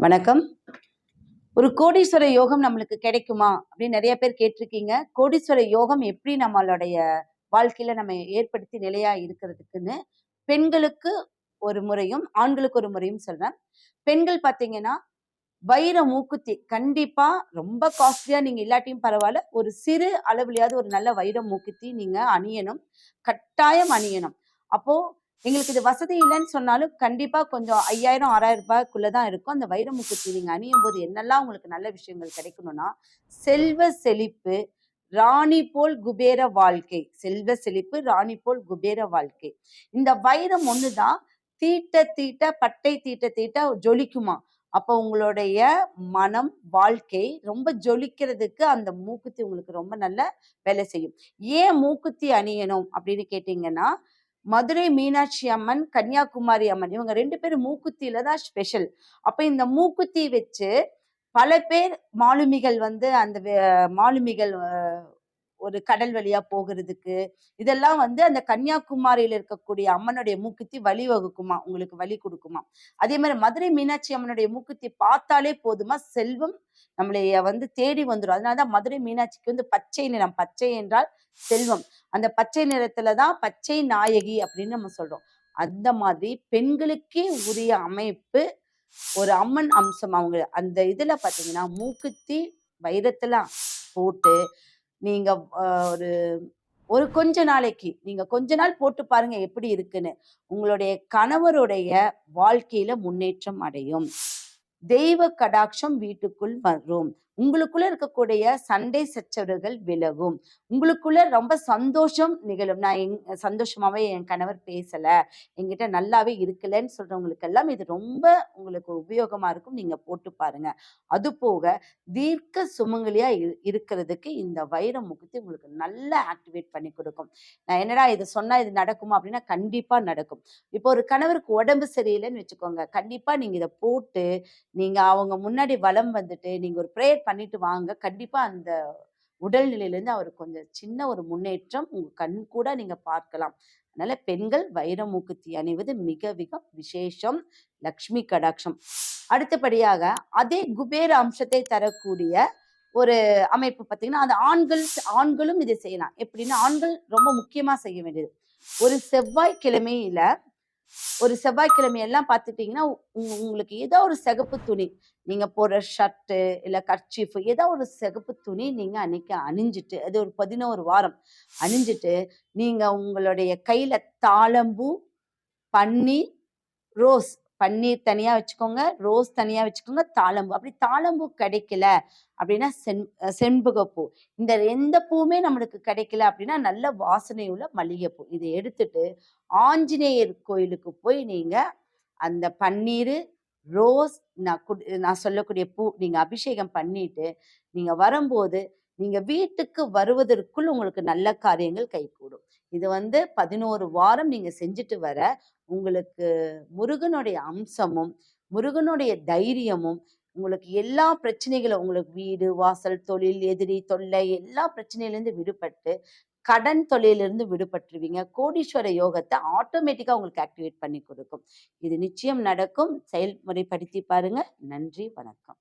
வணக்கம். ஒரு கோடீஸ்வர யோகம் நம்மளுக்கு கிடைக்குமா அப்படின்னு நிறைய பேர் கேட்டிருக்கீங்க. கோடீஸ்வர யோகம் எப்படி நம்மளுடைய வாழ்க்கையில நம்ம ஏற்படுத்தி நிலையா இருக்கிறதுக்குன்னு பெண்களுக்கு ஒரு முறையும் ஆண்களுக்கு ஒரு முறையும் சொல்றேன். பெண்கள் பார்த்தீங்கன்னா வைர மூக்குத்தி கண்டிப்பா ரொம்ப காஸ்ட்லியா நீங்க இல்லாட்டியும் பரவாயில்ல, ஒரு சிறு அளவுலயாவது ஒரு நல்ல வைர மூக்குத்தி நீங்க அணியணும், கட்டாயம் அணியணும். அப்போ எங்களுக்கு இது வசதி இல்லைன்னு சொன்னாலும் கண்டிப்பா கொஞ்சம் 5000 6000 தான் இருக்கும். அந்த வைர மூக்குத்தி நீங்க அணியும் போது என்னெல்லாம் உங்களுக்கு நல்ல விஷயங்கள் கிடைக்கணும்னா, செல்வ செழிப்பு, ராணி போல் குபேர வாழ்க்கை. செல்வ செழிப்பு, ராணி போல் குபேர வாழ்க்கை. இந்த வைரம் ஒண்ணுதான் தீட்ட தீட்ட பட்டை தீட்ட தீட்ட ஜொலிக்குமா. அப்போ உங்களுடைய மனம், வாழ்க்கை ரொம்ப ஜொலிக்கிறதுக்கு அந்த மூக்குத்தி உங்களுக்கு ரொம்ப நல்ல வேலை செய்யும். ஏன் மூக்குத்தி அணியணும் அப்படின்னு கேட்டீங்கன்னா, மதுரை மீனாட்சி அம்மன், கன்னியாகுமரி அம்மன் இவங்க 2 பேரும் மூக்குத்தியில தான் ஸ்பெஷல். அப்ப இந்த மூக்குத்தி வச்சு பல பேர் மாலுமிகள் வந்து அந்த மாலுமிகள் ஒரு கடல் வழியா போகிறதுக்கு இதெல்லாம் வந்து அந்த கன்னியாகுமரியில இருக்கக்கூடிய அம்மனுடைய மூக்குத்தி வழி வகுக்குமா, உங்களுக்கு வழி கொடுக்குமா. அதே மாதிரி மதுரை மீனாட்சி அம்மனுடைய மூக்குத்தி பார்த்தாலே போதுமா, செல்வம் நம்மளைய வந்து தேடி வந்துடும். அதனாலதான் மதுரை மீனாட்சிக்கு வந்து பச்சை நிறம். பச்சை என்றால் செல்வம். அந்த பச்சை நிறத்துலதான் பச்சை நாயகி அப்படின்னு நம்ம சொல்றோம். அந்த மாதிரி பெண்களுக்கே உரிய அமைப்பு ஒரு அம்மன் அம்சம். அவங்க அந்த இதுல பாத்தீங்கன்னா மூக்குத்தி வைரத்துல போட்டு நீங்க ஒரு ஒரு கொஞ்ச நாளைக்கு நீங்க கொஞ்ச நாள் போட்டு பாருங்க எப்படி இருக்குன்னு. உங்களுடைய கணவருடைய வாழ்க்கையில முன்னேற்றம் அடையும். தெய்வ கடாட்சம் வீட்டுக்குள் வரும். உங்களுக்குள்ள இருக்கக்கூடிய சண்டை சச்சரவுகள் விலகும். உங்களுக்குள்ள ரொம்ப சந்தோஷம் நிகழும். நான் சந்தோஷமாவே என் கணவர் பேசல, என்கிட்ட நல்லாவே இருக்கலன்னு சொல்றவங்களுக்கு எல்லாம் இது ரொம்ப உங்களுக்கு உபயோகமா இருக்கும். நீங்க போட்டு பாருங்க. அது போக தீர்க்க சுமங்கலியா இருக்கிறதுக்கு இந்த வைர முகத்தை உங்களுக்கு நல்லா ஆக்டிவேட் பண்ணி கொடுக்கும். நான் என்னடா இது சொன்னா இது நடக்குமா அப்படின்னா கண்டிப்பா நடக்கும். இப்போ ஒரு கணவருக்கு உடம்பு சரியில்லைன்னு வச்சுக்கோங்க, கண்டிப்பா நீங்க இதை போட்டு நீங்க அவங்க முன்னாடி வலம் வந்துட்டு நீங்க ஒரு ப்ரேயர் பண்ணிட்டு வாங்க. கண்டிப்பா அந்த உடல்நிலையிலிருந்து அவருக்கு கொஞ்சம் சின்ன ஒரு முன்னேற்றம் உங்க கண் கூட நீங்க பார்க்கலாம். அதனால பெண்கள் வைர மூக்குத்தி அணிவது மிக மிக விசேஷம். லக்ஷ்மி கடாட்சம். அடுத்தபடியாக அதே குபேர அம்சத்தை தரக்கூடிய ஒரு அமைப்பு பார்த்தீங்கன்னா, அந்த ஆண்களும் இதை செய்யலாம். எப்படின்னா ஆண்கள் ரொம்ப முக்கியமா செய்ய வேண்டியது, ஒரு செவ்வாய்க்கிழமையில எல்லாம் பார்த்துட்டீங்கன்னா உங்களுக்கு ஏதோ ஒரு சிகப்பு துணி, நீங்க போடுற ஷர்ட்டு இல்ல கர்ச்சீஃப் ஏதோ ஒரு சிகப்பு துணி நீங்க அன்னைக்கு அணிஞ்சிட்டு, அது ஒரு 11 வாரம் அணிஞ்சிட்டு, நீங்க உங்களுடைய கையில தாழம்பூ, பன்னீர், ரோஸ். பன்னீர் தனியா வச்சுக்கோங்க, ரோஸ் தனியா வச்சுக்கோங்க, தாழம்பூ. அப்படி தாழம்பூ கிடைக்கல அப்படின்னா செண்பகப்பூ. இந்த எந்த பூவுமே நம்மளுக்கு கிடைக்கல அப்படின்னா நல்ல வாசனை உள்ள மல்லிகைப்பூ. இதை எடுத்துட்டு ஆஞ்சநேயர் கோயிலுக்கு போய் நீங்க அந்த பன்னீர், ரோஸ், நான் சொல்லக்கூடிய பூ நீங்க அபிஷேகம் பண்ணிட்டு நீங்க வரும்போது நீங்க வீட்டுக்கு வருவதற்குள் உங்களுக்கு நல்ல காரியங்கள் கைகூடும். இது வந்து 11 வாரம் நீங்க செஞ்சுட்டு வர உங்களுக்கு முருகனுடைய அம்சமும் முருகனுடைய தைரியமும் உங்களுக்கு எல்லா பிரச்சனைகளும், உங்களுக்கு வீடு வாசல் தொழில் எதிரி தொல்லை எல்லா பிரச்சனையிலிருந்து விடுபட்டு கடன் தொல்லையிலிருந்து விடுபட்டுருவீங்க. கோடீஸ்வர யோகத்தை ஆட்டோமேட்டிக்கா உங்களுக்கு ஆக்டிவேட் பண்ணி கொடுக்கும். இது நிச்சயம் நடக்கும். செயல்முறைப்படுத்தி பாருங்க. நன்றி, வணக்கம்.